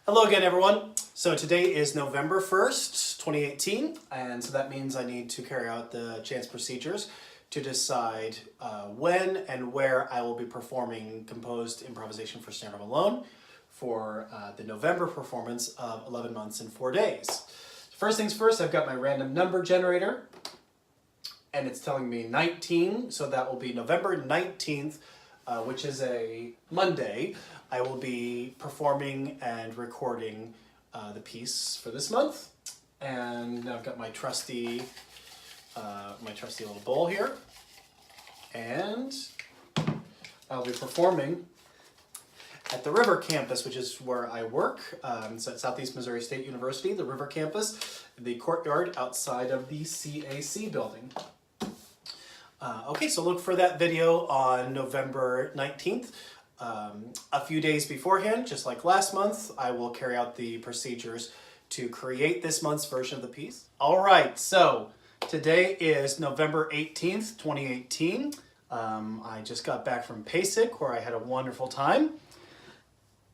Hello again, everyone. So today is November 1st, 2018, and so that means I need to carry out the chance procedures to decide when and where I will be performing composed improvisation for Snare Drum Alone for the November performance of 11 months and 4 days. First things first, I've got my random number generator, and it's telling me 19, so that will be November 19th, which is a Monday. I will be performing and recording the piece for this month, and I've got my trusty little bowl here, and I'll be performing at the River Campus, which is where I work. So at Southeast Missouri State University, the River Campus, the courtyard outside of the CAC building. Okay, so look for that video on November 19th. A few days beforehand, just like last month, I will carry out the procedures to create this month's version of the piece. All right, so today is November 18th, 2018. I just got back from PASIC, where I had a wonderful time.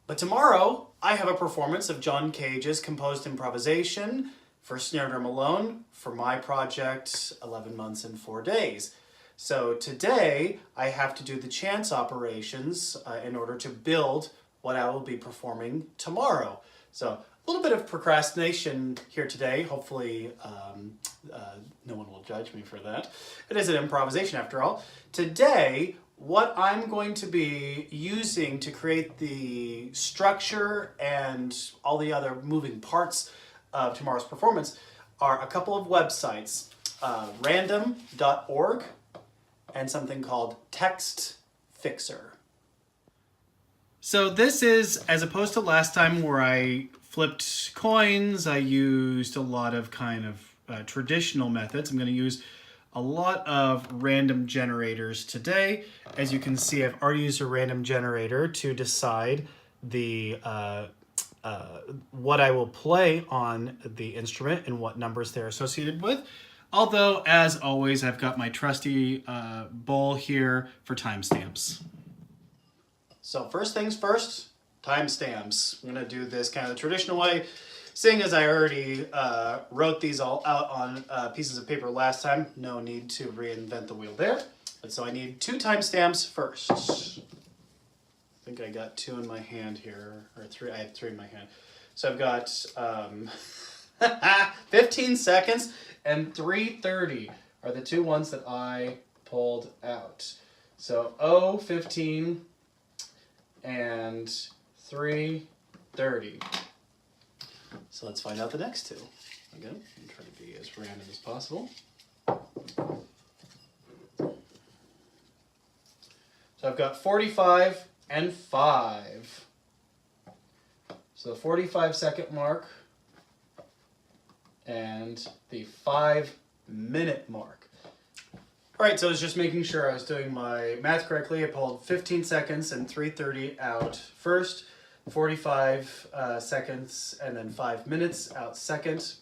But tomorrow, I have a performance of John Cage's Composed Improvisation for Snare Drum Alone for my project, 11 Months and 4 Days. So today, I have to do the chance operations in order to build what I will be performing tomorrow. So a little bit of procrastination here today. Hopefully, no one will judge me for that. It is an improvisation after all. Today, what I'm going to be using to create the structure and all the other moving parts of tomorrow's performance are a couple of websites, random.org and something called Text Fixer. So this is, as opposed to last time where I flipped coins, I used a lot of kind of traditional methods. I'm going to use a lot of random generators today. As you can see, I've already used a random generator to decide the what I will play on the instrument and what numbers they're associated with. Although, as always, I've got my trusty bowl here for timestamps. So first things first, timestamps. I'm going to do this kind of the traditional way. Seeing as I already wrote these all out on pieces of paper last time, no need to reinvent the wheel there. But so I need 2 timestamps first. I think I got 2 in my hand here, or 3. I have 3 in my hand. So I've got 15 seconds and 3:30 are the 2 ones that I pulled out. So 15 and 3:30. So let's find out the next 2. Again, I'm trying to be as random as possible. So I've got 45 and 5. So the 45-second mark and the 5-minute mark. All right, so I was just making sure I was doing my math correctly. I pulled 15 seconds and 3:30 out first, 45 seconds and then 5 minutes out second.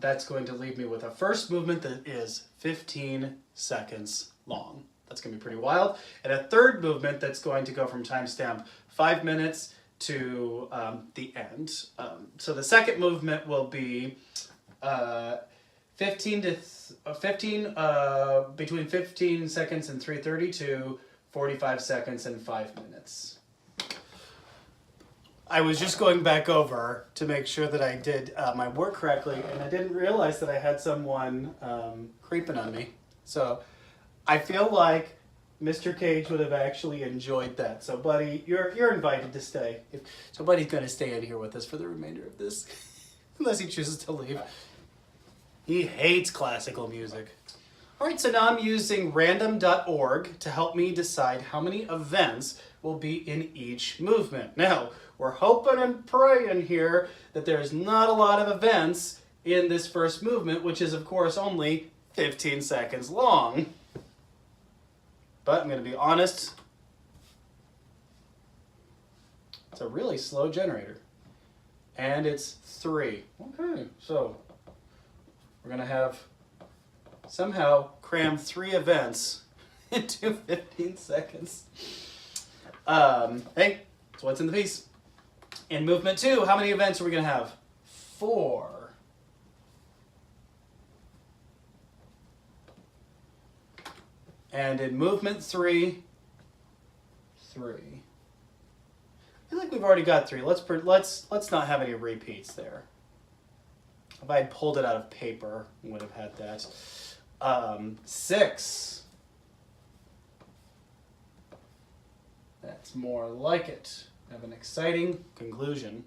That's going to leave me with a first movement that is 15 seconds long. That's going to be pretty wild. And a third movement that's going to go from timestamp 5 minutes to the end. So the second movement will be between 15 seconds and 3:30 to 45 seconds and 5 minutes. I was just going back over to make sure that I did my work correctly, and I didn't realize that I had someone creeping on me. So I feel like Mr. Cage would have actually enjoyed that. So, buddy, you're invited to stay. So, buddy's going to stay in here with us for the remainder of this, unless he chooses to leave. He hates classical music. All right, so now I'm using random.org to help me decide how many events will be in each movement. Now, we're hoping and praying here that there's not a lot of events in this first movement, which is, of course, only 15 seconds long. But I'm going to be honest, it's a really slow generator. And it's 3. Okay, so we're going to have somehow cram 3 events into 15 seconds. Hey, so what's in the piece? In movement 2, how many events are we going to have? 4. And in movement 3, 3. I feel like we've already got 3. Let's not have any repeats there. If I had pulled it out of paper, we would have had that. 6. That's more like it. Have an exciting conclusion.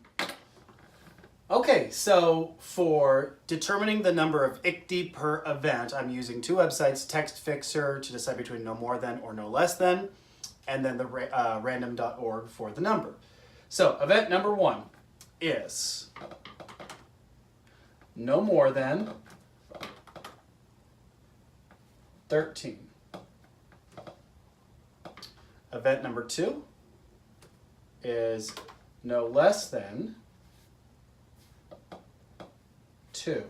Okay, so for determining the number of ICD per event, I'm using 2 websites, Text Fixer to decide between no more than or no less than, and then the random.org for the number. So event number 1 is no more than 13. Event number 2 is no less than 2.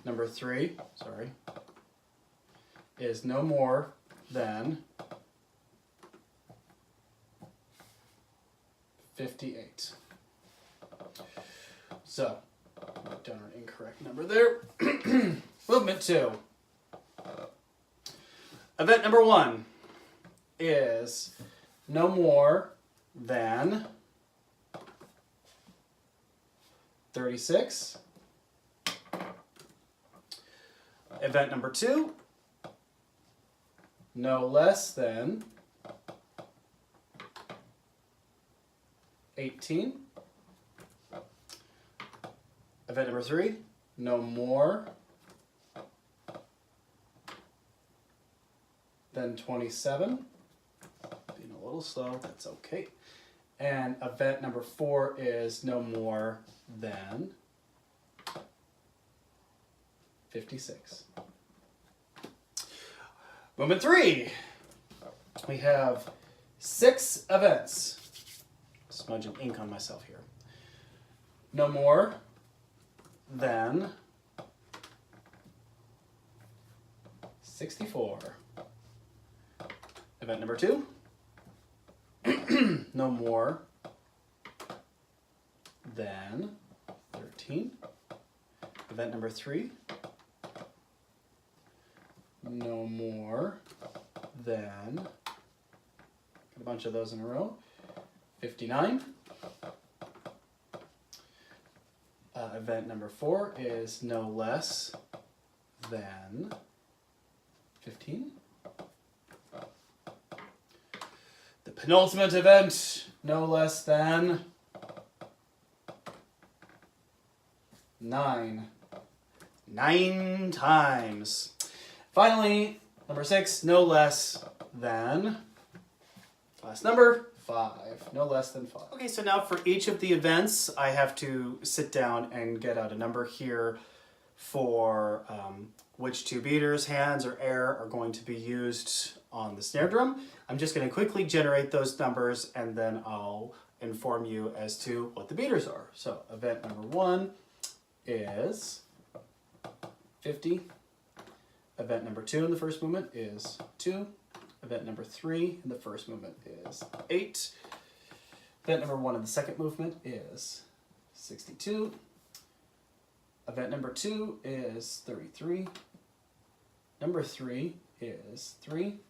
Number 3, is no more than 58. So, wrote down an incorrect number there. Movement 2. Event number 1 is no more than 36. Event number 2, no less than 18. Event number 3, no more than 27. Being a little slow, that's okay. And event number 4 is no more than 56. Movement 3. We have 6 events. Smudging ink on myself here. No more than 64. Event number 2. No more than 13. Event number 3. No more than, got a bunch of those in a row, 59. Event number 4 is no less than 15. The penultimate event, no less than 9. 9 times. Finally, number 6, no less than, last number, 5. No less than 5. Okay, so now for each of the events, I have to sit down and get out a number here for which 2 beaters, hands, or air are going to be used on the snare drum. I'm just going to quickly generate those numbers and then I'll inform you as to what the beaters are. So event number 1 is 50. Event number 2 in the first movement is 2. Event number 3 in the first movement is 8. Event number 1 in the second movement is 62. Event number 2 is 33. Number 3 is 3.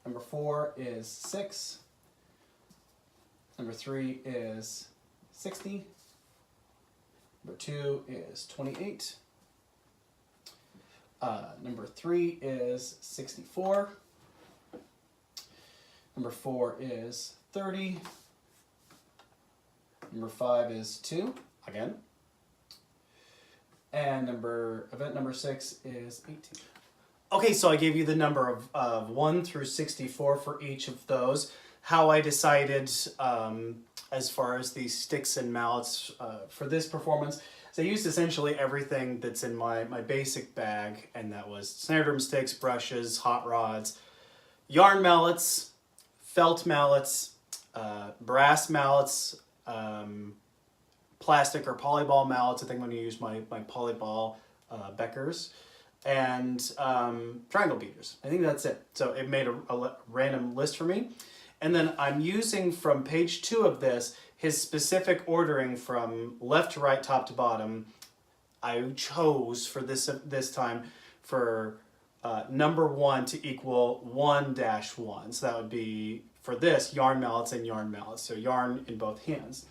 Number 4 is 6. Number 3 is 60. Number 2 is 28. Number 3 is 64. Number 4 is 30. Number 5 is 2, again. And event number 6 is 18. Okay, so I gave you the number of 1 through 64 for each of those. How I decided as far as the sticks and mallets for this performance, so I used essentially everything that's in my basic bag, and that was snare drum sticks, brushes, hot rods, yarn mallets, felt mallets, brass mallets, plastic or polyball mallets. I think I'm going to use my polyball Beckers, and triangle beaters. I think that's it. So it made a random list for me. And then I'm using from page 2 of this, his specific ordering from left to right, top to bottom. I chose for this time for number 1 to equal 1-1. So that would be, for this, yarn mallets and yarn mallets. So yarn in both hands.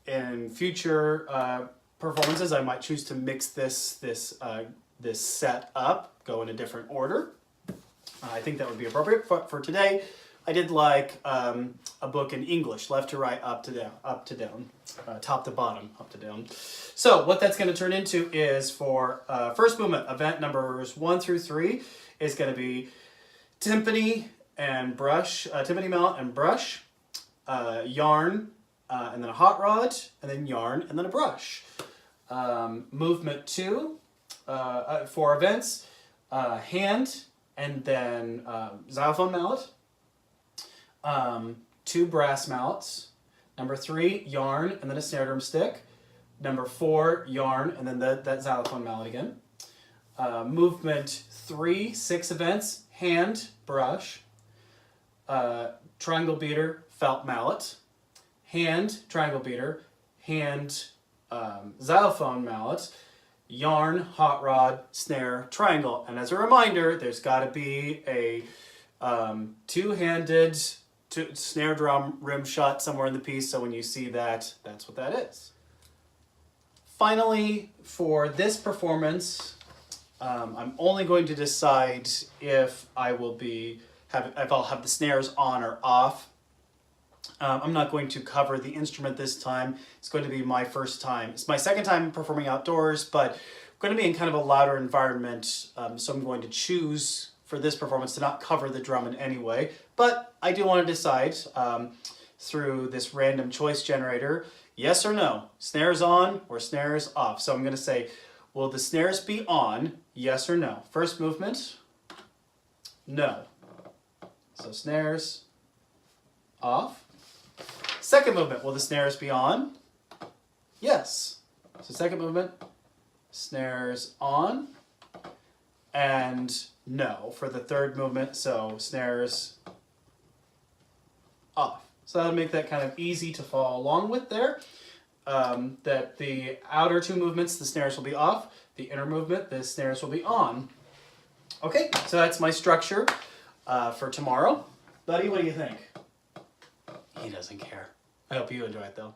In future performances, I might choose to mix this set up, go in a different order. I think that would be appropriate. For today, I did like a book in English, left to right, up to down, top to bottom, up to down. So what that's going to turn into is for first movement, event numbers 1 through 3 is going to be timpani and brush, timpani mallet and brush, yarn, and then a hot rod, and then yarn, and then a brush. Movement 2 for events, hand, and then xylophone mallet, 2 brass mallets, number 3 yarn, and then a snare drum stick, number 4 yarn, and then that xylophone mallet again. Movement 3, 6 events, hand, brush, triangle beater, felt mallet, hand, triangle beater, hand, xylophone mallet, yarn, hot rod, snare, triangle. And as a reminder, there's got to be a two-handed snare drum rim shot somewhere in the piece, so when you see that, that's what that is. Finally, for this performance, I'm only going to decide if I'll have the snares on or off. I'm not going to cover the instrument this time. It's going to be my first time. It's my second time performing outdoors, but I'm going to be in kind of a louder environment, so I'm going to choose for this performance to not cover the drum in any way. But I do want to decide through this random choice generator, yes or no, snares on or snares off. So I'm going to say, will the snares be on, yes or no? First movement, no. So snares off. Second movement, will the snares be on? Yes. So second movement, snares on, and no for the third movement, so snares off. So that'll make that kind of easy to follow along with there. That the outer 2 movements, the snares will be off. The inner movement, the snares will be on. Okay, so that's my structure for tomorrow. Buddy, what do you think? He doesn't care. I hope you enjoy it though.